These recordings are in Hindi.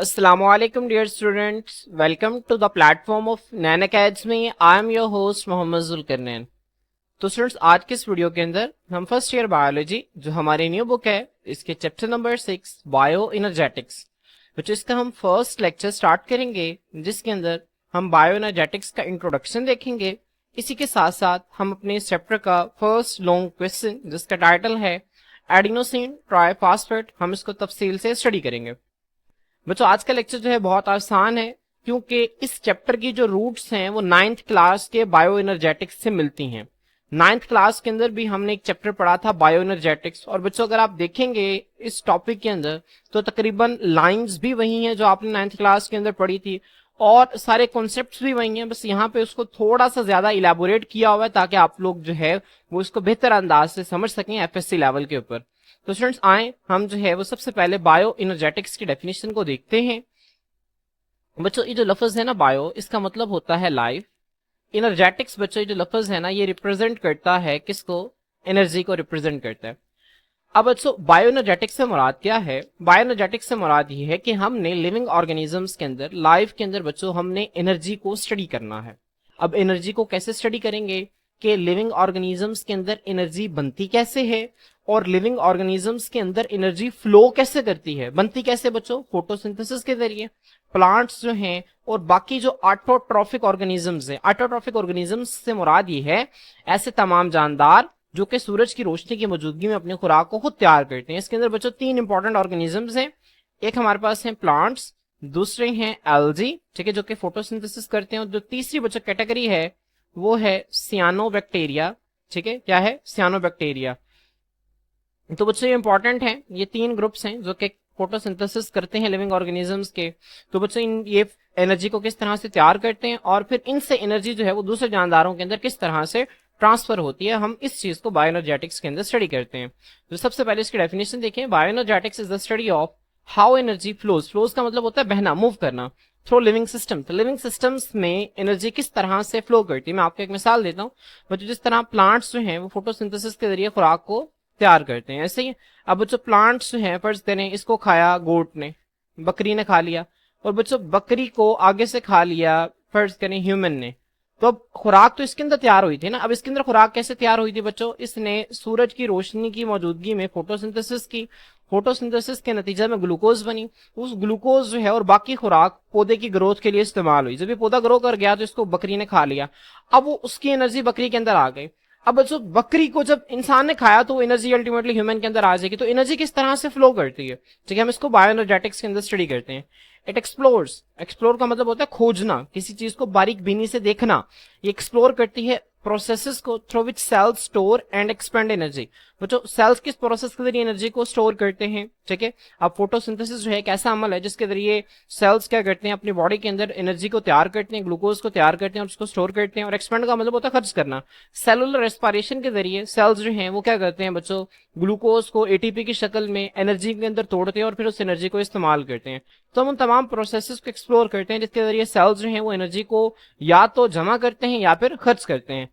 Assalamualaikum dear students, welcome to the platform of Nan Academy. I am your host Mohammad Zulqarnain. तो स्टूडेंट्स आज के इस वीडियो के अंदर हम फर्स्ट ईयर बायोलॉजी जो हमारी न्यू बुक है इसके चैप्टर नंबर 6 बायो एनर्जेटिक्स विच इसका हम फर्स्ट लेक्चर स्टार्ट करेंगे, जिसके अंदर हम बायो एनर्जेटिक्स का इंट्रोडक्शन देखेंगे। इसी के साथ साथ हम अपने इस चैप्टर का फर्स्ट लॉन्ग क्वेश्चन जिसका टाइटल है एडिनोसिन ट्राइफॉस्फेट, हम इसको तफसील से स्टडी करेंगे। बच्चों आज का लेक्चर जो है बहुत आसान है, क्योंकि इस चैप्टर की जो रूट्स हैं वो 9th क्लास के बायो एनर्जेटिक्स से मिलती हैं। 9th क्लास के अंदर भी हमने एक चैप्टर पढ़ा था बायो एनर्जेटिक्स, और बच्चों अगर आप देखेंगे इस टॉपिक के अंदर तो तकरीबन लाइंस भी वही हैं जो आपने 9th क्लास के अंदर पढ़ी थी, और सारे कॉन्सेप्ट्स भी वही हैं, बस यहाँ पे उसको थोड़ा सा ज्यादा इलेबोरेट किया हुआ है ताकि आप लोग जो है वो इसको बेहतर अंदाज से समझ सकें एफएससी लेवल के ऊपर। तो स्टूडेंट्स आए हम जो है वो सबसे पहले बायो एनर्जेटिक्स की डेफिनेशन को देखते हैं। बच्चों ये जो लफ्ज है ना बायो, इसका मतलब होता है लाइफ। एनर्जेटिक्स बच्चों ये जो लफ्ज है ना ये रिप्रेजेंट करता है किसको? एनर्जी को रिप्रेजेंट करता है। अब बच्चों बायो एनर्जेटिक्स से मुराद क्या है? बायो एनर्जेटिक्स से मुराद ये है कि हमने लिविंग ऑर्गेनिजम्स के अंदर, लाइफ के अंदर बच्चों हमने एनर्जी को स्टडी करना है। अब एनर्जी को कैसे स्टडी करेंगे कि लिविंग ऑर्गेनिजम्स के अंदर एनर्जी बनती कैसे है, और लिविंग ऑर्गेनिजम्स के अंदर एनर्जी फ्लो कैसे करती है। बनती कैसे बच्चों? फोटोसिंथेसिस के जरिए। प्लांट्स जो हैं और बाकी जो ऑटोट्रॉफिक ऑर्गेनिजम्स हैं, ऑटोट्रॉफिक ऑर्गेनिजम्स से मुराद ये है ऐसे तमाम जानदार जो कि सूरज की रोशनी की मौजूदगी में अपनी खुराक को खुद तैयार करते हैं। इसके अंदर बच्चों 3 इंपॉर्टेंट ऑर्गेनिजम्स हैं। एक हमारे पास है प्लांट्स, दूसरे हैं एल्गी, ठीक है, जो कि फोटोसिंथेसिस करते हैं, और जो तीसरी बच्चों कैटेगरी है वो है सियानोबैक्टीरिया। ठीक है, क्या है? सियानोबैक्टीरिया। तो बच्चों ये इंपॉर्टेंट है, ये 3 ग्रुप्स हैं जो कि फोटोसिंथेसिस करते हैं लिविंग ऑर्गेनिजम्स के। तो बच्चों इन ये एनर्जी को किस तरह से तैयार करते हैं और फिर इनसे एनर्जी जो है वो दूसरे जानदारों के अंदर किस तरह से ट्रांसफर होती है, हम इस चीज को बायो एनर्जेटिक्स के अंदर स्टडी करते हैं। तो सबसे पहले इसकी डेफिनेशन देखें। Bio energetics is the study of how energy flows. Flows का मतलब होता है बहना, मूव करना, थ्रू लिविंग सिस्टम। तो लिविंग सिस्टम्स में एनर्जी किस तरह से फ्लो करती है, मैं आपको एक मिसाल देता हूँ। बच्चों जिस तरह प्लांट्स जो हैं वो फोटोसिंथेसिस के जरिए खुराक को तैयार करते हैं, ऐसे ही अब बच्चों प्लांट्स जो हैं, फर्ज करें इसको खाया गोट ने, बकरी ने खा लिया, और बच्चों बकरी को आगे से खा लिया फर्ज करें ह्यूमन ने। तो अब खुराक तो इसके अंदर तैयार हुई थी ना। अब इसके अंदर खुराक कैसे तैयार हुई थी बच्चों? इसने सूरज की रोशनी की मौजूदगी में फोटोसिंथेसिस की। फोटोसिंथेसिस के नतीजे में ग्लूकोज बनी। उस ग्लूकोज जो है और बाकी खुराक पौधे की ग्रोथ के लिए इस्तेमाल हुई। जब ये पौधा ग्रो कर गया तो इसको बकरी ने खा लिया। अब वो उसकी एनर्जी बकरी के अंदर आ गई। अब बच्चों बकरी को जब इंसान ने खाया तो एनर्जी अल्टीमेटली ह्यूमन के अंदर आ जाएगी। तो एनर्जी किस तरह से फ्लो करती है, ठीक है, हम इसको बायो एनर्जेटिक्स के अंदर स्टडी करते हैं। इट एक्सप्लोर्स, एक्सप्लोर का मतलब होता है खोजना, किसी चीज को बारीक बीनी से देखना। ये एक्सप्लोर करती है प्रोसेसेस को through which cells store and expend energy. बच्चों सेल्स किस प्रोसेस के जरिए एनर्जी को स्टोर करते हैं, ठीक है। अब फोटोसिंथेसिस जो है एक ऐसा अमल है जिसके जरिए सेल्स क्या करते हैं, अपनी बॉडी के अंदर एनर्जी को तैयार करते हैं, ग्लूकोज को तैयार करते हैं और उसको स्टोर करते हैं। और एक्सपेंड का मतलब होता है खर्च करना। सेलुलर रेस्पिरेशन के जरिए सेल्स जो हैं वो क्या करते हैं बच्चों, ग्लूकोज को एटीपी की शक्ल में एनर्जी के अंदर तोड़ते हैं और फिर उस एनर्जी को इस्तेमाल करते हैं। तो हम उन तमाम प्रोसेसेस को एक्सप्लोर करते हैं जिसके जरिए सेल्स जो हैं वो एनर्जी को या तो जमा करते हैं या फिर खर्च करते हैं।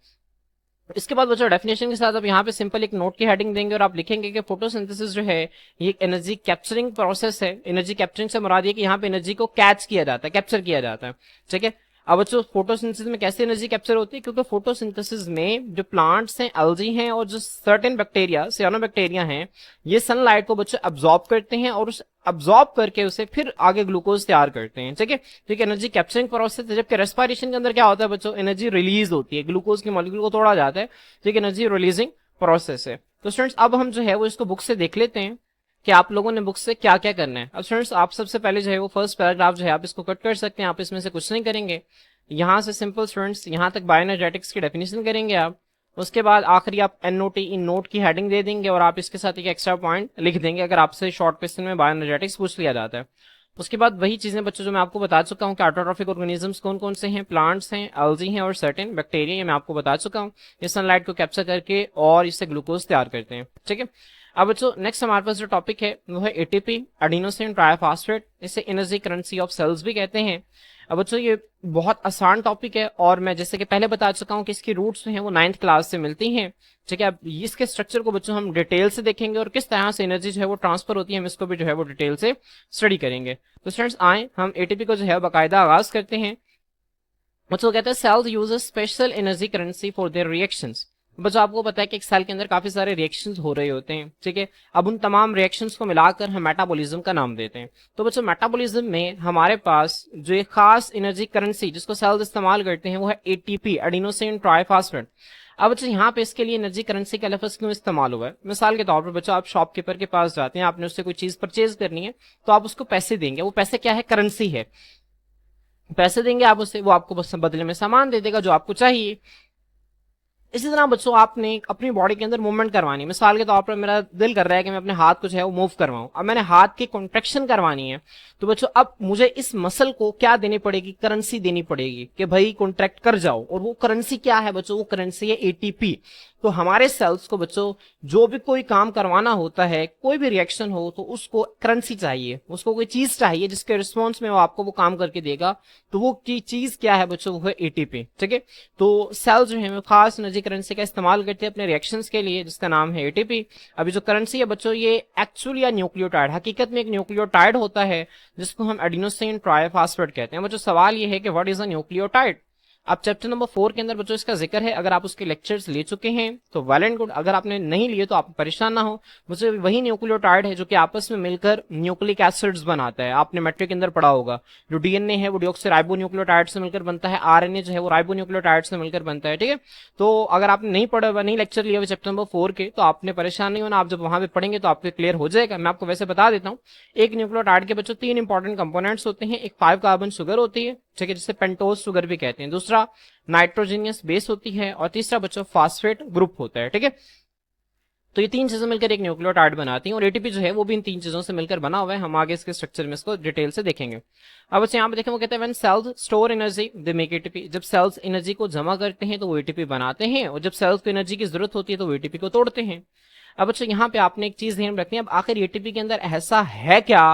इसके बाद बच्चों डेफिनेशन के साथ अब यहाँ पे सिंपल एक नोट की हेडिंग देंगे और आप लिखेंगे कि फोटोसिंथेसिस जो है ये एक एनर्जी कैप्चरिंग प्रोसेस है। एनर्जी कैप्चरिंग से मुराद ये कि यहाँ पे एनर्जी को कैच किया जाता है, कैप्चर किया जाता है, ठीक है। अब बच्चों फोटोसिंथेसिस में कैसे एनर्जी कैप्चर होती है? क्योंकि फोटोसिंथेसिस में जो प्लांट्स हैं, एल्गी हैं और जो सर्टेन बैक्टीरिया, सियानोबैक्टीरिया हैं, ये सनलाइट को बच्चों अब्सॉर्ब करते हैं और उस अब्सॉर्ब करके उसे फिर आगे ग्लूकोज तैयार करते हैं, ठीक है। तो एक एनर्जी कैप्चरिंग प्रोसेस है। जबकि रेस्पिरेशन के अंदर क्या होता है बच्चों, एनर्जी रिलीज होती है, ग्लूकोज की मॉलिक्यूल को तोड़ा जाता है, तो एक एनर्जी रिलीजिंग प्रोसेस है। तो स्टूडेंट्स अब हम जो है वो इसको बुक से देख लेते हैं कि आप लोगों ने बुक से क्या क्या करना है। अब स्टूडेंट्स आप सबसे पहले जो है वो फर्स्ट पैराग्राफ जो है आप इसको कट कर सकते हैं, आप इसमें से कुछ नहीं करेंगे। यहां से सिंपल स्टूडेंट्स यहां तक बायो एनर्जेटिक्स की डेफिनेशन करेंगे आप। उसके बाद आखिरी आप एनओटी इन नोट की हेडिंग दे देंगे और आप इसके साथ एक एक्स्ट्रा पॉइंट लिख देंगे अगर आपसे शॉर्ट क्वेश्चन में बायो एनर्जेटिक्स पूछ लिया जाता है। उसके बाद वही चीजें बच्चों जो मैं आपको बता चुका हूँ कि ऑटोट्रॉफिक ऑर्गेनिजम्स कौन कौन से हैं, प्लांट्स हैं, एल्गी हैं और सर्टेन बैक्टीरिया, ये मैं आपको बता चुका हूँ। ये सनलाइट को कैप्चर करके और इससे ग्लूकोज तैयार करते हैं, ठीक है। अब बच्चों नेक्स्ट हमारे पास जो टॉपिक है वो है एटीपी, एडिनोसिन ट्राइफॉस्फेट, इसे एनर्जी करेंसी ऑफ सेल्स भी कहते हैं। अब बच्चों ये बहुत आसान टॉपिक है और मैं जैसे कि पहले बता चुका हूं कि इसकी रूट्स जो हैं वो 9th क्लास से मिलती हैं। ठीक है, अब इसके स्ट्रक्चर को बच्चों हम डिटेल से देखेंगे और किस तरह से एनर्जी जो है वो ट्रांसफर होती है हम इसको भी जो है वो डिटेल से स्टडी करेंगे। तो स्टूडेंट्स आए हम एटीपी को जो है बाकायदा आगाज करते हैं। बच्चों कहते हैं cells use special energy currency for their reactions. बच्चों आपको पता है कि एक सेल के अंदर काफी सारे रिएक्शंस हो रहे होते हैं। ठीक है, अब उन तमाम रिएक्शंस को मिलाकर हम मेटाबॉलिज्म का नाम देते हैं। तो बच्चों मेटाबॉलिज्म में हमारे पास जो एक खास एनर्जी करेंसी जिसको सेल्स इस्तेमाल करते हैं वो है एटीपी, एडिनोसिन ट्राइफॉस्फेट। अब बच्चों यहाँ पे इसके लिए एनर्जी करेंसी का लफ्ज क्यों इस्तेमाल हुआ है? मिसाल के तौर पर बच्चों आप शॉपकीपर के पास जाते हैं, आपने उससे कोई चीज परचेज करनी है तो आप उसको पैसे देंगे। वो पैसे क्या है? करेंसी है। पैसे देंगे आप उससे, वो आपको बस बदले में सामान दे देगा जो आपको चाहिए। इसी तरह बच्चों आपने अपनी बॉडी के अंदर मूवमेंट करवानी है। मिसाल के तौर पर मेरा दिल कर रहा है कि मैं अपने हाथ को जो है वो मूव करवाऊं। अब मैंने हाथ की कॉन्ट्रेक्शन करवानी है तो बच्चों अब मुझे इस मसल को क्या देनी पड़ेगी? करेंसी देनी पड़ेगी कि भाई कॉन्ट्रैक्ट कर जाओ। और वो करेंसी क्या है बच्चों? वो करेंसी है एटीपी। तो हमारे सेल्स को बच्चों जो भी कोई काम करवाना होता है, कोई भी रिएक्शन हो तो उसको करेंसी चाहिए, उसको कोई चीज चाहिए जिसके रिस्पॉन्स में वो आपको वो काम करके देगा। तो वो की चीज क्या है बच्चों? वो है एटीपी। ठीक है, तो सेल जो है खास एनर्जी करेंसी का इस्तेमाल करते हैं अपने रिएक्शंस के लिए जिसका नाम है एटीपी। अभी जो करेंसी है बच्चों ये एक्चुअली या न्यूक्लियोटाइड, हकीकत में एक न्यूक्लियोटाइड होता है जिसको हम एडिनोसिन ट्राइफॉस्फेट कहते हैं। बच्चों सवाल ये है कि व्हाट इज अ न्यूक्लियोटाइड? अब चैप्टर नंबर 4 के अंदर बच्चों इसका जिक्र है। अगर आप उसके लेक्चर्स ले चुके हैं तो वेल एंड गुड, अगर आपने नहीं लिए तो आप परेशान ना हो। बच्चों वही न्यूक्लियोटाइड है जो कि आपस में मिलकर न्यूक्लिक एसिड्स बनाता है। आपने मैट्रिक के अंदर पढ़ा होगा जो डीएनए है वो डिऑक्सी न्यूक्लियोटाइड से मिलकर बनता है, आरएनए जो है वो न्यूक्लियोटाइड से मिलकर बनता है। ठीक है, तो अगर आपने नहीं पढ़ा हुआ, नहीं लेक्चर लिया हुआ चैप्टर नंबर 4 के, तो आपने परेशान नहीं होना। आप जब वहां पे पढ़ेंगे तो आपको क्लियर हो जाएगा। मैं आपको वैसे बता देता हूँ, एक न्यूक्लियोटाइड के बच्चों 3 इंपॉर्टेंट कंपोनेंट्स होते हैं। एक 5 कार्बन शुगर होती है, ठीक है, जिसे पेंटोज शुगर भी कहते हैं। दूसरा नाइट्रोजीनियस बेस होती है और तीसरा बच्चों फास्फेट ग्रुप होता है। ठीक है, तो ये 3 चीजें मिलकर एक न्यूक्लियोटाइड बनाती हैं और एटीपी जो है वो भी इन 3 चीजों से मिलकर बना हुआ है। हम आगे इसके स्ट्रक्चर में इसको डिटेल से देखेंगे। अब बच्चे यहाँ पे देखें, वो कहते हैं when cells store energy they make ATP. जब सेल्स एनर्जी को जमा करते हैं तो वो एटीपी बनाते हैं और जब सेल्स को एनर्जी की जरूरत होती है तो वो एटीपी को तोड़ते हैं। अब बच्चों यहाँ पे आपने एक चीज ध्यान रखनी है, अब आखिर एटीपी के अंदर ऐसा है क्या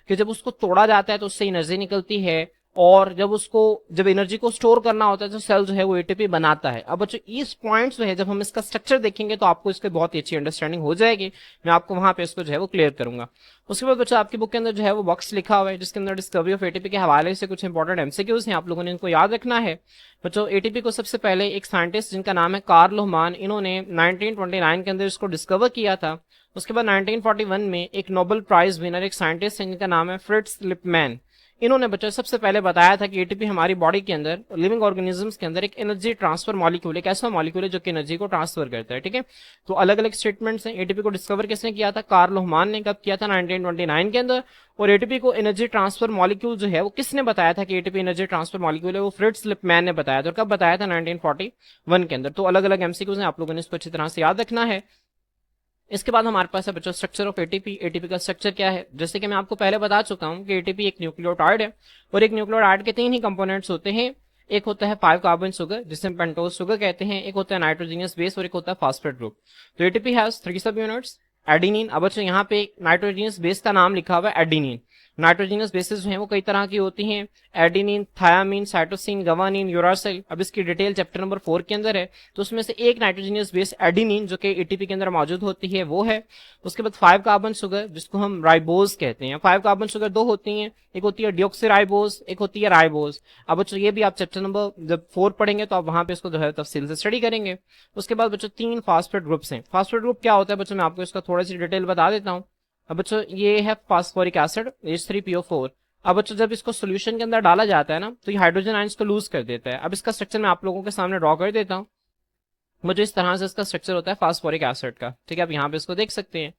कि जब उसको तोड़ा जाता है तो उससे एनर्जी निकलती है और जब एनर्जी को स्टोर करना होता है तो सेल जो है वो एटीपी बनाता है। अब बच्चों इस पॉइंट्स जो है जब हम इसका स्ट्रक्चर देखेंगे तो आपको इसकी बहुत ही अच्छी अंडरस्टैंडिंग हो जाएगी। मैं आपको वहां पे इसको जो है वो क्लियर करूंगा। उसके बाद बच्चों आपकी बुक के अंदर जो है वो बॉक्स लिखा हुआ है जिसके अंदर डिस्कवरी ऑफ एटीपी के हवाले से कुछ इंपॉर्टेंट एमसीक्यूज हैं, आप लोगों ने इनको याद रखना है। बच्चों एटीपी को सबसे पहले एक साइंटिस्ट जिनका नाम है कार्ल लोहमान, इन्होंने 1929 के अंदर इसको डिस्कवर किया था। उसके बाद 1941 में एक नोबेल प्राइज विनर एक साइंटिस्ट है जिनका नाम है फ्रिट्ज लिपमैन, इन्होंने बच्चों सबसे पहले बताया था कि एटीपी हमारी बॉडी के अंदर लिविंग ऑर्गेनिजम्स के अंदर एक एनर्जी ट्रांसफर मॉलिक्यूल, एक ऐसा मॉलिक्यूल है जो कि एनर्जी को ट्रांसफर करता है। ठीक है, तो अलग अलग स्टेटमेंट्स हैं। एटीपी को डिस्कवर किसने किया था? कार्ल लोहमान ने। कब किया था? 1929 के अंदर। और एटीपी को एनर्जी ट्रांसफर मॉलिक्यूल जो है वो किसने बताया था कि एटीपी एनर्जी ट्रांसफर मॉलिक्यूल है? वो फ्रिट्ज लिपमैन ने बताया था। और कब बताया था? 1941 के अंदर। तो अलग अलग एमसीक्यूज हैं, आप लोगों ने इसको अच्छी तरह से याद रखना है। इसके बाद हमारे पास है बच्चों स्ट्रक्चर ऑफ एटीपी। एटीपी का स्ट्रक्चर क्या है? जैसे कि मैं आपको पहले बता चुका हूं कि एटीपी एक न्यूक्लियोटाइड है और एक न्यूक्लियोटाइड के 3 ही कंपोनेंट्स होते हैं। एक होता है 5 कार्बन शुगर जिसे हम पेंटोज शुगर कहते हैं, एक होता है नाइट्रोजीनियस बेस और एक होता है फास्फेट ग्रुप। तो एटीपी हैज 3 सब यूनिट्स। एडिनिन, अब बच्चों यहाँ पे नाइट्रोजीनियस बेस का नाम लिखा हुआ है एडिनिन। नाइट्रोजीनियस बेसिस जो है वो कई तरह की होती हैं, adenine, thiamine, cytosine, guanine, uracil. अब इसकी डिटेल चैप्टर नंबर 4 के अंदर है। तो उसमें से एक नाइट्रोजीनियस बेस एडिनिन जो कि एटीपी के अंदर मौजूद होती है वो है। उसके बाद 5 कार्बन शुगर जिसको हम राइबोज कहते हैं। 5 कार्बन शुगर 2 होती हैं, एक होती है डिऑक्सीराइबोज, एक होती है राइबोज। अब बच्चों ये भी आप चैप्टर नंबर जब 4 पढ़ेंगे तो आप वहां पे इसको जो है तफसील से स्टडी करेंगे। उसके बाद बच्चों 3 फास्फेट ग्रुप्स हैं। फास्फेट ग्रुप क्या होता है बच्चों? मैं आपको इसका थोड़ी सी डिटेल बता देता हूँ। अब बच्चों ये है फास्फोरिक एसिड H3PO4। अब बच्चों जब इसको सोल्यूशन के अंदर डाला जाता है ना तो ये हाइड्रोजन आयंस को लूज कर देता है। अब इसका स्ट्रक्चर मैं आप लोगों के सामने ड्रॉ कर देता हूँ। मुझे इस तरह से इसका स्ट्रक्चर होता है फास्फोरिक एसिड का। ठीक है, आप यहाँ पे इसको देख सकते हैं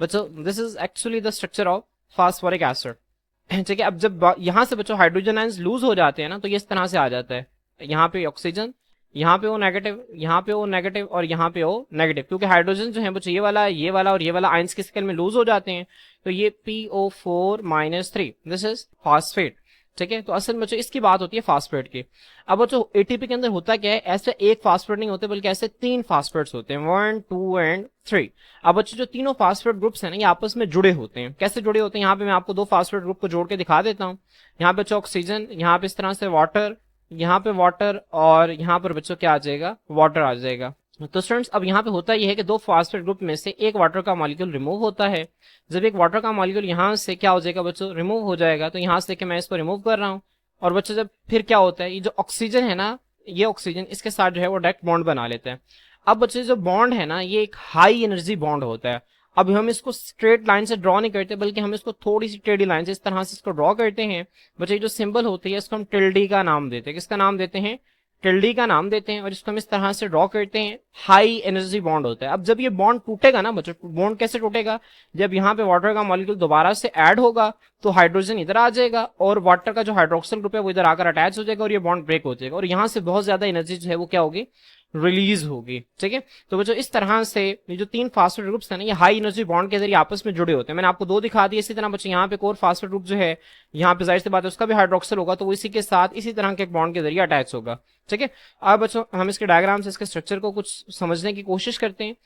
बच्चों, this is actually the structure of phosphoric acid. ठीक है, अब जब यहाँ से बच्चों हाइड्रोजन आयंस लूज हो जाते हैं ना तो ये इस तरह से आ जाता है। यहाँ पे ऑक्सीजन, यहाँ पे वो नेगेटिव, यहाँ पे वो नेगेटिव और यहाँ पे वो नेगेटिव, क्योंकि हाइड्रोजन जो है बच्चों ये वाला और ये वाला आयंस के स्केल में लूज हो जाते हैं। तो ये PO4-3, दिस इज फॉस्फेट। ठीक है। तो असल में बच्चों इसकी बात होती है फास्फेट की। अब बच्चों एटीपी के अंदर होता क्या है, ऐसे एक फास्फेट नहीं होते बल्कि ऐसे 3 फास्फेट्स होते हैं, 1 2 एंड 3। अब बच्चों जो तीनों फास्फेट ग्रुप्स हैं ना, ये आपस में जुड़े होते हैं। कैसे जुड़े होते हैं, यहाँ पे मैं आपको 2 फास्फेट ग्रुप को जोड़ के दिखा देता हूँ। यहाँ पे बच्चों ऑक्सीजन, यहाँ पे इस तरह से वाटर, यहाँ पे वाटर, और यहाँ पर बच्चों क्या आ जाएगा, वाटर आ जाएगा। तो स्टूडेंट्स अब यहाँ पे होता यह है कि 2 फास्फेट ग्रुप में से एक वाटर का मॉलिक्यूल रिमूव होता है। जब एक वाटर का मॉलिक्यूल यहाँ से क्या हो जाएगा बच्चों, रिमूव हो जाएगा, तो यहाँ से कि मैं इसको रिमूव कर रहा हूँ। और बच्चों जब फिर क्या होता है, ये जो ऑक्सीजन है ना, ये ऑक्सीजन इसके साथ जो है वो डायरेक्ट बॉन्ड बना लेते हैं। अब बच्चों जो बॉन्ड है ना, ये एक हाई एनर्जी बॉन्ड होता है। अब हम इसको स्ट्रेट लाइन से ड्रॉ नहीं करते बल्कि हम इसको थोड़ी सी टेढ़ी लाइन से इस तरह से इसको ड्रॉ करते हैं। बच्चों जो सिंबल होती है इसको हम टिल्डी का नाम देते हैं। किसका नाम देते हैं, टिल्डी का नाम देते हैं। और इसको हम इस तरह से ड्रॉ करते हैं, हाई एनर्जी बॉन्ड होता है। अब जब ये बॉन्ड टूटेगा ना बच्चों, बॉन्ड कैसे टूटेगा, जब यहाँ पे वाटर का मॉलिक्यूल दोबारा से ऐड होगा तो हाइड्रोजन इधर आ जाएगा और वाटर का जो हाइड्रोक्सिल ग्रुप है वो इधर आकर अटैच हो जाएगा और ये बॉन्ड ब्रेक हो जाएगा और यहाँ से बहुत ज्यादा एनर्जी जो है वो क्या होगी, रिलीज होगी। ठीक है। तो बच्चों इस तरह से ये जो 3 फास्फेट ग्रुप्स है ना, ये हाई एनर्जी बॉन्ड के जरिए आपस में जुड़े होते हैं। मैंने आपको 2 दिखा दिए। इसी तरह बच्चों यहाँ पे एक और फास्फेट ग्रुप जो है, यहाँ पे जाहिर सी बात है उसका भी हाइड्रोक्सिल होगा, तो वो इसी के साथ इसी तरह के एक बॉन्ड के जरिए अटैच होगा। ठीक है। अब बच्चों हम इसके डायग्राम से इसके स्ट्रक्चर को कुछ समझने की कोशिश करते हैं।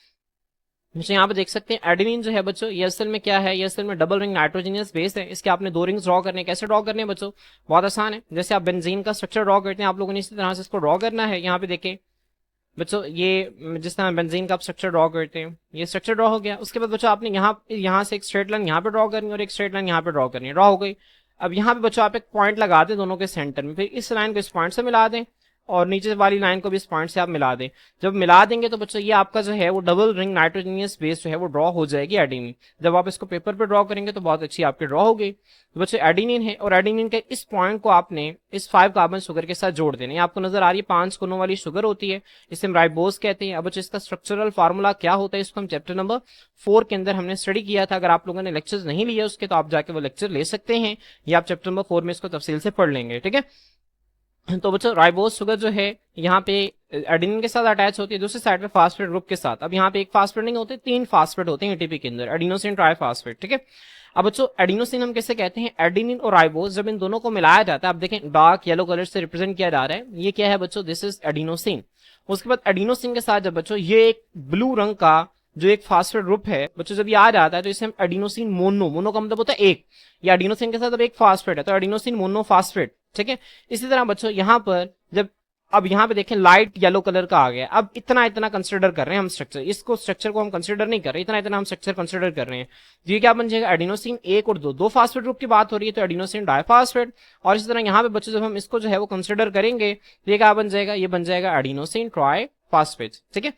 बच्चों यहाँ पे देख सकते हैं एडेनिन जो है बच्चों, ये असल में क्या है, ये असल में डबल रिंग नाइट्रोजनियस बेस है। इसके आपने 2 रिंग्स ड्रॉ करने हैं। कैसे ड्रॉ करने हैं बच्चों, बहुत आसान है। जैसे आप बेंजीन का स्ट्रक्चर ड्रॉ करते हैं, आप लोगों ने इसी तरह से इसको ड्रॉ करना है। यहाँ पे देखें बच्चों, ये जिस तरह बेंजीन का आप स्ट्रक्चर ड्रॉ करते हैं, ये स्ट्रक्चर ड्रॉ हो गया। उसके बाद बच्चों आपने यहाँ से एक स्ट्रेट लाइन यहाँ पे ड्रॉ करनी है और एक स्ट्रेट लाइन यहाँ पे ड्रॉ करनी है, ड्रॉ हो गई। अब यहाँ पे बच्चों आप एक पॉइंट लगा दें दोनों के सेंटर में, फिर इस लाइन को इस पॉइंट से मिला दें और नीचे वाली लाइन को भी इस पॉइंट से आप मिला दें। जब मिला देंगे तो बच्चों ये आपका जो है वो डबल रिंग नाइट्रोजनियस बेस जो है वो ड्रॉ हो जाएगी एडेनिन। जब आप इसको पेपर पे ड्रॉ करेंगे तो बहुत अच्छी आपकी ड्रॉ होगी। तो बच्चों एडेनिन है और एडेनिन के इस पॉइंट को आपने इस 5 कार्बन शुगर के साथ जोड़ देना है। आपको नजर आ रही है 5 कोनों वाली शुगर होती है, इसे हम राइबोस कहते हैं। अब बच्चों इसका स्ट्रक्चरल फार्मूला क्या होता है, इसको हम चैप्टर नंबर 4 के अंदर हमने स्टडी किया था। अगर आप लोगों ने लेक्चर्स नहीं लिए उसके तो आप जाके वो लेक्चर ले सकते हैं, या आप चैप्टर नंबर 4 में इसको तफसील से पढ़ लेंगे। ठीक है। तो बच्चों राइबोस शुगर जो है यहाँ पे एडेनिन के साथ अटैच होती है, दूसरी साइड पे फास्फेट ग्रुप के साथ। अब यहाँ पे एक फास्फेट नहीं होते, 3 फास्फेट होते हैं एटीपी के अंदर, एडिनोसिन ट्राइफास्फेट। ठीक है। अब बच्चों एडिनोसिन हम कैसे कहते हैं, एडेनिन और राइबोस जब इन दोनों को मिलाया जाता है, आप देखें डार्क येलो कलर से रिप्रेजेंट किया जा रहा है, ये क्या है बच्चों, दिस इज एडिनोसिन। उसके बाद एडिनोसिन के साथ जब बच्चों ये एक ब्लू रंग का जो एक फास्फेट ग्रुप है बच्चों जब ये आ जाता है तो इसे हम एडिनोसिन मोनो, मोनो का मतलब होता है एक, या एडिनोसिन के साथ अब एक फास्फेट है तो एडिनोसिन मोनोफास्फेट। ठीक है। इसी तरह बच्चों यहाँ पर जब अब यहाँ पे देखें लाइट येलो कलर का आ गया, अब इतना इतना कंसिडर कर रहे हैं हम स्ट्रक्चर, इसको स्ट्रक्चर को हम कंसिडर नहीं कर रहे, इतना इतना हम स्ट्रक्चर कंसिडर कर रहे हैं। तो ये क्या बन जाएगा, एडिनोसिन 1 और 2, 2 फास्फेट ग्रुप की बात हो रही है तो एडिनोसिन डाइफास्फेट। और इसी तरह यहाँ पे बच्चों जब हम इसको जो है वो कंसिडर करेंगे तो ये क्या बन जाएगा, ये बन जाएगा एडिनोसिन ट्राइफास्फेट। ठीक है।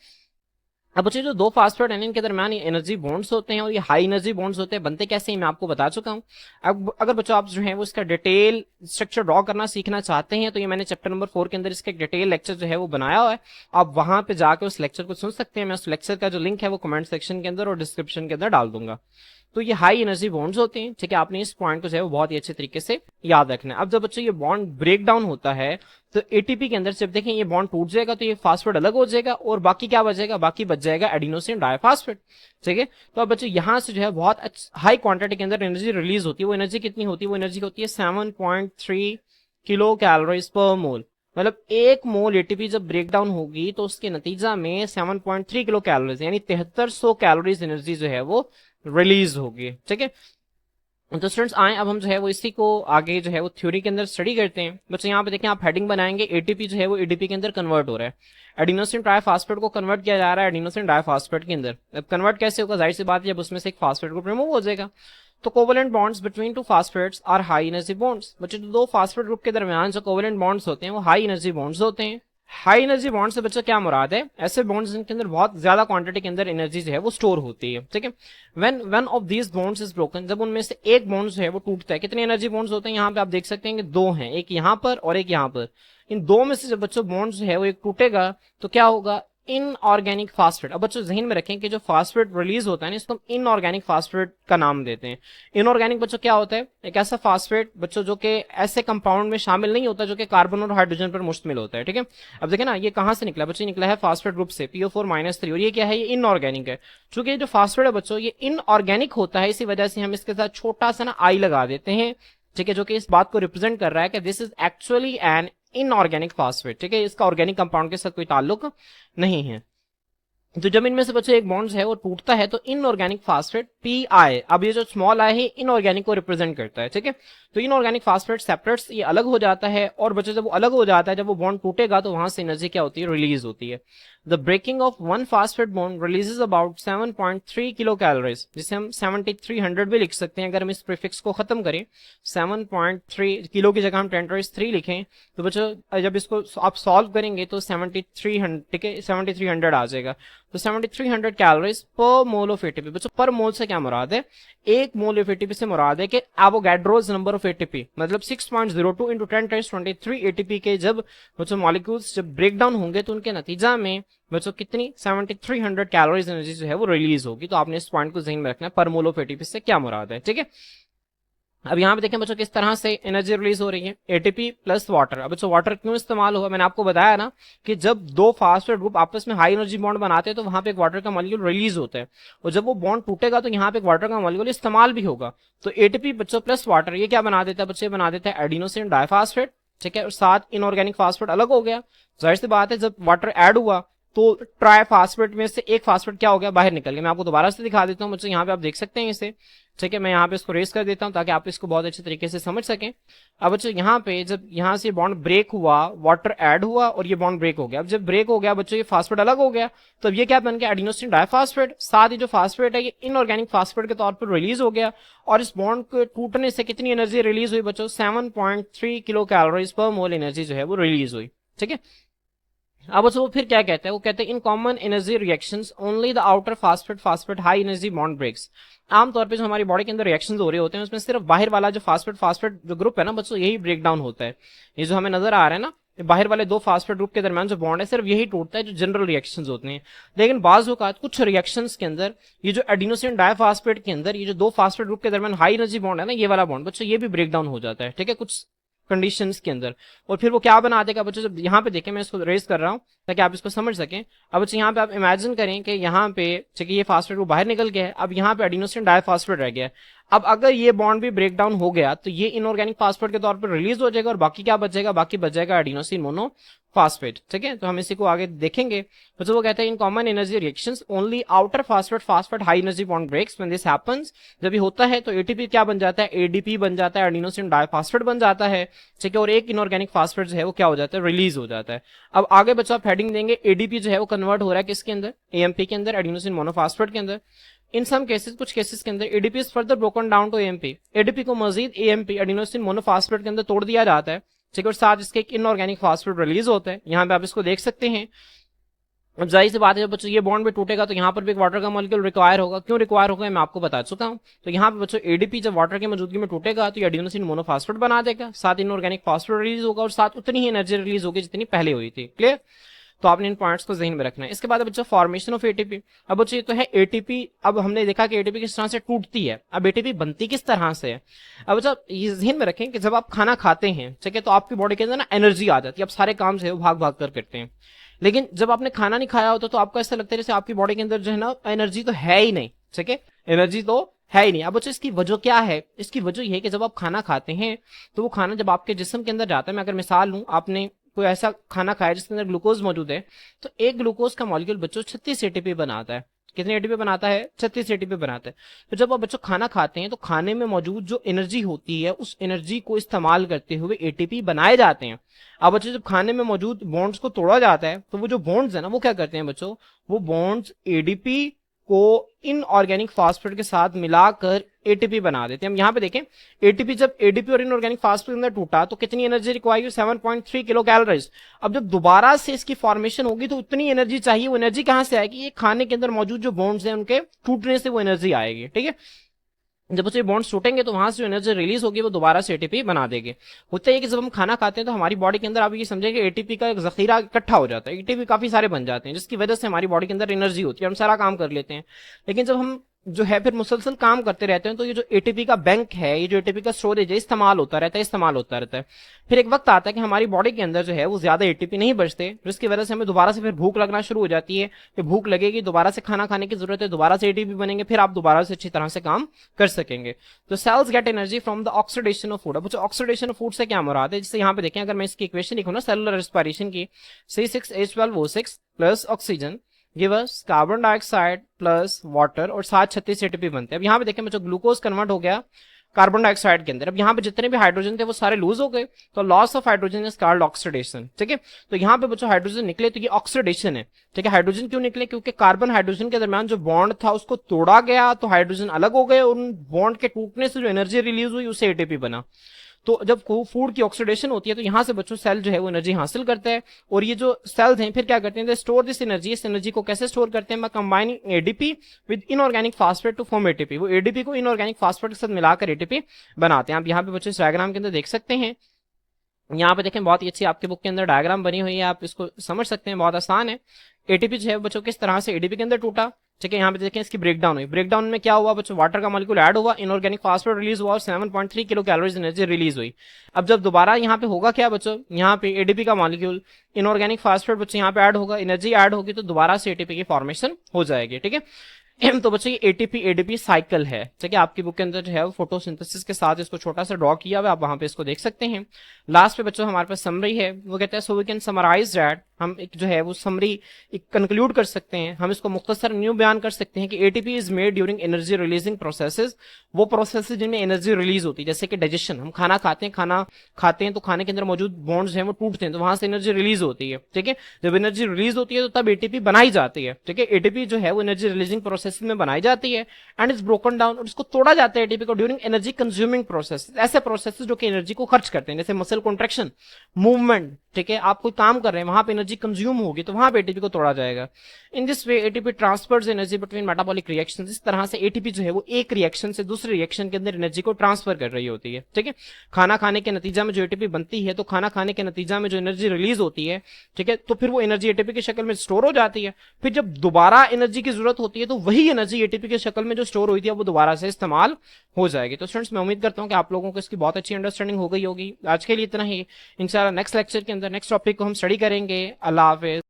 अब बच्चों जो 2 फास्फेट एनिन के दरमियान एनर्जी बॉन्ड्स होते हैं और ये हाई एनर्जी बॉन्ड्स होते हैं, बनते कैसे हैं मैं आपको बता चुका हूं। अब अगर बच्चों आप जो है वो इसका डिटेल स्ट्रक्चर ड्रॉ करना सीखना चाहते हैं तो ये मैंने चैप्टर नंबर 4 के अंदर इसका एक डिटेल लेक्चर जो है वो बनाया हुआ है, आप वहां पे जाकर उस लेक्चर को सुन सकते हैं। मैं उस लेक्चर का जो लिंक है वो कमेंट सेक्शन के अंदर और डिस्क्रिप्शन के अंदर डाल दूंगा। तो ये हाई एनर्जी बॉन्ड्स होते हैं। ठीक है। आपने इस पॉइंट को जो है वो बहुत ही अच्छे तरीके से याद रखना है। अब जब बच्चों ये बॉन्ड ब्रेक डाउन होता है तो एटीपी के अंदर जब देखें ये बॉन्ड टूट जाएगा तो ये फास्फेट अलग हो जाएगा और बाकी क्या बचेगा, बाकी बच जाएगा एडिनोसिन डाइफास्फेट। ठीक है। तो अब बच्चों यहाँ से जो है बहुत हाई क्वांटिटी के अंदर एनर्जी रिलीज होती है। वो एनर्जी कितनी होती है, वो एनर्जी होती है 7.3 किलो कैलोरीज पर मोल। मतलब 1 मोल एटीपी जब ब्रेक डाउन होगी तो उसके नतीजा में 7.3 किलो कैलोरीज यानी 7300 कैलोरीज एनर्जी जो है वो रिलीज होगी। ठीक है। तो स्टूडेंट्स आए अब हम जो है वो इसी को आगे जो है वो थ्योरी के अंदर स्टडी करते हैं। बच्चों यहाँ पे देखें आप हेडिंग बनाएंगे, एटीपी जो है वो एडीपी के अंदर कन्वर्ट हो रहा है, एडिनोसिन ट्राइफास्फेट को कन्वर्ट किया जा रहा है एडिनोसिन डाइफास्फेट के अंदर। अब कन्वर्ट कैसे होगा, जाहिर सी बात है जब उसमें से एक फास्फेट ग्रुप रिमूव हो जाएगा। तो covalent bonds between 2 phosphates are high energy bonds. बच्चों 2 फास्फेट ग्रुप के दरमियान जो कोवेलेंट बॉन्ड्स होते हैं वो हाई एनर्जी बॉन्ड्स होते हैं। हाई एनर्जी बॉन्ड से बच्चों क्या मुराद है, ऐसे बॉन्ड्स जिनके अंदर बहुत ज्यादा क्वांटिटी के अंदर एनर्जी जो है वो स्टोर होती है। ठीक है। When one of these bonds is broken, जब उनमें से एक बॉन्ड जो है वो टूटता है, कितने एनर्जी बॉन्ड्स होते हैं यहाँ पे आप देख सकते हैं कि 2 हैं, एक यहाँ पर और एक यहाँ पर। इन 2 में से जब बच्चों बॉन्ड जो है वो एक टूटेगा तो क्या होगा, इनऑर्गेनिक फास्फेट। अब बच्चों जहन में रखें कि जो फास्फेट रिलीज होता है ना इसको हम इनऑर्गेनिक फास्फेट का नाम देते हैं। इनऑर्गेनिक बच्चों क्या होता है, एक ऐसा फास्फेट बच्चों जो कि ऐसे कंपाउंड में शामिल नहीं होता जो कि कार्बन और हाइड्रोजन पर मुश्तमिल होता है। ठीक है। अब देखें ना ये कहां से निकला बच्चों, निकला है फास्फेट ग्रुप से PO4-3 और ये क्या है, ये इनऑर्गेनिक है। चूंकि ये जो फास्फेट है बच्चों ये इनऑर्गेनिक होता है इसी वजह से हम इसके साथ छोटा सा ना आई लगा देते हैं ठीक है, जो कि इस बात को रिप्रेजेंट कर रहा है कि this is actually an inorganic phosphate. ठीक है, इसका ऑर्गेनिक कंपाउंड के साथ कोई ताल्लुक नहीं है। तो जब इनमें से बच्चों एक बॉन्ड है वो टूटता है तो इनऑर्गेनिक फास्फेट पीआई, अब ये जो स्मॉल आई है इनऑर्गेनिक को रिप्रेजेंट करता है। ठीक है, तो इनऑर्गेनिक फास्फेट सेपरेट्स, ये अलग हो जाता है, और बच्चों जब वो अलग हो जाता है, जब वो बॉन्ड टूटेगा तो वहां से एनर्जी क्या होती है, रिलीज होती है। The breaking of one phosphate bond releases about 7.3 kilo calories, जिसे हम 7300 भी लिख सकते हैं अगर हम इस प्रीफिक्स को खत्म करें। 7.3 किलो की जगह हम 10⁻³ लिखें तो बच्चों जब इसको आप सॉल्व करेंगे तो 7300, ठीक है, 7300 आ जाएगा। तो 7300 कैलोरीज पर मोल ऑफ एटीपी। बच्चों पर मोल से क्या मुराद है, एक मोल ऑफ एटीपी से मुराद है कि एवोगैड्रोस नंबर ऑफ एटीपी, मतलब 6.02 इंटू 10⁻23 एटीपी के जब बच्चों मॉलिक्यूल्स जब ब्रेक डाउन होंगे तो उनके नतीजा में बच्चों कितनी 7300 कैलोरीज एनर्जी जो है वो रिलीज होगी। तो आपने इस पॉइंट को ध्यान में रखना है, पर मोल ऑफ एटीपी से क्या मुराद है। ठीक है, अब यहाँ पे देखें बच्चों किस तरह से एनर्जी रिलीज हो रही है, एटीपी प्लस वाटर। अब बच्चों वाटर क्यों इस्तेमाल हुआ, मैंने आपको बताया ना कि जब दो फास्फेट ग्रुप आपस में हाई एनर्जी बॉन्ड बनाते हैं तो वहां पे एक वाटर का मॉलिक्यूल रिलीज होता है, और जब वो बॉन्ड टूटेगा तो यहाँ पे एक वाटर का मॉलिक्यूल इस्तेमाल भी होगा। तो एटीपी बच्चों प्लस वाटर ये क्या बना देता है बच्चे, बना देता है एडिनोसिन डाइफॉस्फेट। ठीक है, और साथ इनऑर्गेनिक फास्फेट अलग हो गया। जाहिर सी बात है जब वाटर ऐड हुआ तो ट्राइफॉस्फेट में से एक फास्फेट क्या हो गया, बाहर निकल गया। मैं आपको दोबारा से दिखा देता हूँ बच्चों, यहाँ पे आप देख सकते हैं इसे। ठीक है, मैं यहाँ पे इसको रेस कर देता हूँ ताकि आप इसको बहुत अच्छे तरीके से समझ सकें। अब बच्चों यहाँ पे जब यहाँ से बॉन्ड ब्रेक हुआ, वाटर ऐड हुआ और ये बॉन्ड ब्रेक हो गया। अब जब ब्रेक हो गया बच्चों ये फास्फेट अलग हो गया, तो अब ये क्या बन गया, एडिनोसिन डाइफॉस्फेट। साथ ही जो फास्फेट है ये इनऑर्गेनिक फास्फेट के तौर पर रिलीज हो गया, और इस बॉन्ड के टूटने से कितनी एनर्जी रिलीज हुई बच्चों, 7.3 किलो कैलोरीज पर मोल एनर्जी जो है वो रिलीज हुई। ठीक है, अब वो फिर क्या कहते हैं, वो कहते हैं in common energy reactions only the outer phosphate high energy bond breaks. आमतौर पे जो हमारी बॉडी के अंदर रिएक्शंस हो रहे होते हैं उसमें सिर्फ बाहर वाला जो फास्फेट जो ग्रुप है ना बच्चों, यही ब्रेक डाउन होता है। ये जो हमें नजर आ रहा है ना, बाहर वाले दो फास्फेट ग्रुप के दरमियान जो बॉन्ड है सिर्फ यही टूटता है जो जनरल रिएक्शंस होते हैं। लेकिन बाज औकात कुछ रिएक्शंस के अंदर ये जो एडिनोसिन डाइफॉस्फेट के अंदर ये जो दो फास्फेट ग्रुप के दरमियान हाई एनर्जी बॉन्ड है ना, ये वाला बॉन्ड बच्चों ये भी ब्रेक डाउन हो जाता है। ठीक है, कुछ कंडीशंस के अंदर, और फिर वो क्या बना देगा बच्चों, जब यहाँ पे देखें मैं इसको रेज कर रहा हूँ ताकि आप इसको समझ सकें। अब बच्चों यहाँ पे आप इमेजिन करें कि यहाँ पे चलिए ये फास्फेट वो बाहर निकल गया है, अब यहाँ पे एडिनोसिन डाइफॉस्फेट रह गया है। अब अगर ये बॉन्ड भी ब्रेक डाउन हो गया तो ये इनऑर्गेनिक फास्फेट के तौर पर रिलीज हो जाएगा, और बाकी क्या बचेगा, बाकी बच जाएगा एडिनोसिन मोनोफॉस्फेट। ठीक है, तो हम इसी को आगे देखेंगे। तो वो कहते हैं in common energy reactions only outer phosphate high energy bond breaks when this happens. जब ये होता है तो एटीपी क्या बन जाता है, एडीपी बन जाता है, एडिनोसिन डाइफॉस्फेट बन जाता है। ठीक है, और एक इनऑर्गेनिक फास्फेट जो है वो क्या हो जाता है, रिलीज हो जाता है। अब आगे बच्चों आप हेडिंग देंगे, एडीपी जो है वो कन्वर्ट हो रहा है किसके अंदर, एएमपी के अंदर, एडिनोसिन मोनोफॉस्फेट के अंदर। इन सम केसेस, कुछ केसेस के अंदर ADP is further broken down to AMP, ADP को मजीद एएमपी एडिनोसिन मोनोफॉस्फेट के अंदर तोड़ दिया जाता है। ठीक है, और साथ इसके एक इनऑर्गेनिक फास्फेट रिलीज होता है। यहाँ पे आप इसको देख सकते हैं। अब जाहिर सी बात है जब बच्चों ये बॉन्ड भी टूटेगा तो यहाँ पर भी एक वाटर का मॉलिक्यूल रिक्वायर होगा। क्यों रिक्वायर होगा मैं आपको बता चुका हूँ। तो यहाँ पे बच्चों एडीपी जब वाटर की मौजूदगी में टूटेगा तो ये एडिनोसिन मोनोफॉस्फेट बना देगा, साथ इनऑर्गेनिक फास्फेट रिलीज होगा, और साथ उतनी ही एनर्जी रिलीज होगी जितनी पहले हुई थी। क्लियर, तो आपने इन पॉइंट्स को जहन में रखना है। इसके बाद बच्चों फॉर्मेशन ऑफ एटीपी। अब बच्चों ये तो है एटीपी, अब हमने देखा कि एटीपी किस तरह से टूटती है, अब एटीपी बनती किस तरह से है। अब बच्चों ये जहन में रखें कि जब आप खाना खाते हैं, ठीक है, तो आपकी बॉडी के अंदर ना एनर्जी आ जाती है, आप सारे काम जो है वो भाग भाग कर करते हैं। लेकिन जब आपने खाना नहीं खाया होता तो आपको ऐसा लगता है जैसे आपकी बॉडी के अंदर जो है ना एनर्जी तो है ही नहीं। ठीक है, एनर्जी तो है ही नहीं। अब बच्चों इसकी वजह क्या है, इसकी वजह यह है कि जब आप खाना खाते हैं तो वो खाना जब आपके जिस्म के अंदर जाता है, मैं अगर मिसाल लूं, आपने कोई ऐसा खाना खाया जिसके अंदर ग्लूकोज मौजूद है, तो एक ग्लूकोज का मॉलिक्यूल बच्चों 36 एटीपी बनाता है। कितने एटीपी बनाता है, 36 एटीपी बनाता है। तो जब आप बच्चों खाना खाते हैं तो खाने में मौजूद जो एनर्जी होती है उस एनर्जी को इस्तेमाल करते हुए एटीपी बनाए जाते हैं। अब बच्चों जब खाने में मौजूद बॉन्ड्स को तोड़ा जाता है तो वो जो बॉन्ड्स है ना वो क्या करते हैं बच्चों, वो बॉन्ड्स एडीपी को इनऑर्गेनिक फास्फेट के साथ मिलाकर एटीपी बना देते हैं। हम यहाँ पे देखें एटीपी, जब एडीपी और इनऑर्गेनिक फास्फेट के अंदर टूटा तो कितनी एनर्जी रिक्वायर हुई, 7.3 किलो कैलोरीज। अब जब दोबारा से इसकी फॉर्मेशन होगी तो उतनी एनर्जी चाहिए, वो एनर्जी कहां से आएगी, ये खाने के अंदर मौजूद जो बॉन्ड्स हैं उनके टूटने से वो एनर्जी आएगी। ठीक है, जब उसे बॉन्ड्स टूटेंगे तो वहां से जो एनर्जी रिलीज होगी वो दोबारा से एटीपी बना देंगे। होता है कि जब हम खाना खाते हैं तो हमारी बॉडी के अंदर आप ये समझें कि एटीपी का एक जखीरा इकट्ठा हो जाता है, एटीपी काफी सारे बन जाते हैं जिसकी वजह से हमारी बॉडी के अंदर एनर्जी होती है, हम सारा काम कर लेते हैं। लेकिन जब हम जो है फिर मुसलसल काम करते रहते हैं, तो ये जो एटीपी का बैंक है, ये जो एटीपी का स्टोरेज है, इस्तेमाल होता रहता है। फिर एक वक्त आता है कि हमारी बॉडी के अंदर जो है वो ज्यादा एटीपी नहीं बचते, जिसकी वजह से हमें दोबारा से फिर भूख लगना शुरू हो जाती है। फिर भूख लगेगी, दोबारा से खाना खाने की जरूरत है, दोबारा से एटीपी बनेंगे, फिर आप दोबारा से अच्छी तरह से काम कर सकेंगे। तो cells get energy from the oxidation of food. अब ऑक्सीडेशन ऑफ फूड से क्या मुराद है, जैसे यहाँ पे देखें, अगर मैं इसकी इक्वेशन लिखूं ना सेलुलर रेस्पिरेशन की, C6H12O6 plus oxygen give us carbon dioxide plus water, और 736 एटीपी बनते हैं। अब यहाँ पे देखें बच्चों, ग्लूकोज कन्वर्ट हो गया कार्बन डाइऑक्साइड के अंदर। अब यहाँ पे जितने भी हाइड्रोजन थे वो सारे लूज हो गए, तो loss of hydrogen is called oxidation. ठीक है, तो यहाँ पे बच्चों हाइड्रोजन निकले तो ये ऑक्सीडेशन है। ठीक है, हाइड्रोजन क्यों निकले, क्योंकि कार्बन हाइड्रोजन के दरमियान जो बॉन्ड था उसको तोड़ा गया, तो हाइड्रोजन अलग हो गए, और उन बॉन्ड के टूटने से जो एनर्जी रिलीज हुई उससे एटीपी बना। तो जब फूड की ऑक्सीडेशन होती है तो यहां से बच्चों सेल जो है वो एनर्जी हासिल करता है, और ये जो सेल्स हैं फिर क्या करते हैं, स्टोर दिस एनर्जी। इस एनर्जी को कैसे स्टोर करते हैं, combining ADP with inorganic phosphate to form ATP. वो एडीपी को इनऑर्गेनिक फास्फेट के साथ मिलाकर एटीपी बनाते हैं। आप यहाँ पे बच्चों इस डायग्राम के अंदर देख सकते हैं, यहाँ पे देखें बहुत ही अच्छी आपके बुक के अंदर डायग्राम बनी हुई है, आप इसको समझ सकते हैं, बहुत आसान है। एटीपी जो है बच्चों किस तरह से एडीपी के अंदर टूटा। ठीक है, यहाँ पे देखें इसकी ब्रेकडाउन हुई, ब्रेकडाउन में क्या हुआ बच्चों, वाटर का मॉलिक्यूल ऐड हुआ, इनऑर्गेनिक फास्फेट रिलीज हुआ और 7.3 किलो कैलोरीज एनर्जी रिलीज हुई। अब जब दोबारा यहाँ पे होगा क्या बच्चों, यहाँ पे एडीपी का मॉलिक्यूल इनऑर्गेनिक फास्फेट बच्चों यहाँ पे ऐड होगा, एनर्जी ऐड होगी, तो दोबारा से एटीपी की फॉर्मेशन हो जाएगी। ठीक है, तो बच्चों ये एटीपी एडीपी साइकिल है। ठीक है, आपकी बुक के अंदर जो है वो फोटोसिंथेसिस के साथ इसको छोटा सा ड्रॉ किया हुआ है, आप वहां पे इसको देख सकते हैं। लास्ट पे बच्चों हमारे पास समरी है, वो कहते हैं so we can summarise that, हम एक जो है वो समरी एक कंक्लूड कर सकते हैं, हम इसको मुख्तसर न्यू बयान कर सकते हैं कि ATP is made during energy releasing processes. वो प्रोसेसेस जिनमें एनर्जी रिलीज होती है, जैसे कि डाइजेशन, हम खाना खाते हैं तो खाने के अंदर मौजूद बॉन्ड्स हैं वो टूटते हैं, तो वहां से एनर्जी रिलीज होती है। ठीक है, जब एनर्जी रिलीज होती है तो तब एटीपी बनाई जाती है। ठीक है, एटीपी जो है वो एनर्जी रिलीजिंग प्रोसेस में बनाई जाती है एंड इज ब्रोकन डाउन, और इसको तोड़ा जाता है एटीपी को ड्यूरिंग एनर्जी कंज्यूमिंग प्रोसेस। ऐसे प्रोसेस जो कि एनर्जी को खर्च करते हैं, जैसे मसल कॉन्ट्रैक्शन, मूवमेंट। ठीक है, आप कोई काम कर रहे हैं, वहां पे एनर्जी कंज्यूम होगी तो वहां पे एटीपी को तोड़ा जाएगा। In this way ATP transfers energy between metabolic reactions. इस तरह से एटीपी जो है वो एक रिएक्शन से दूसरे रिएक्शन के अंदर एनर्जी को ट्रांसफर कर रही होती है। ठीक है, खाना खाने के नतीजा में जो एटीपी बनती है, तो खाना खाने के नतीजा में जो एनर्जी रिलीज होती है, ठीक है, तो फिर वो एनर्जी एटीपी की शक्ल में स्टोर हो जाती है। फिर जब दोबारा एनर्जी की जरूरत होती है तो वही एनर्जी एटीपी की शक्ल में जो स्टोर हुई थी वो दोबारा से इस्तेमाल हो जाएगी। तो स्टूडेंट्स मैं उम्मीद करता हूं कि आप लोगों को इसकी बहुत अच्छी अंडरस्टैंडिंग हो गई होगी। आज के लिए इतना ही, इंशाल्लाह नेक्स्ट लेक्चर के अंदर नेक्स्ट टॉपिक को हम स्टडी करेंगे। अल्लाह हाफिज।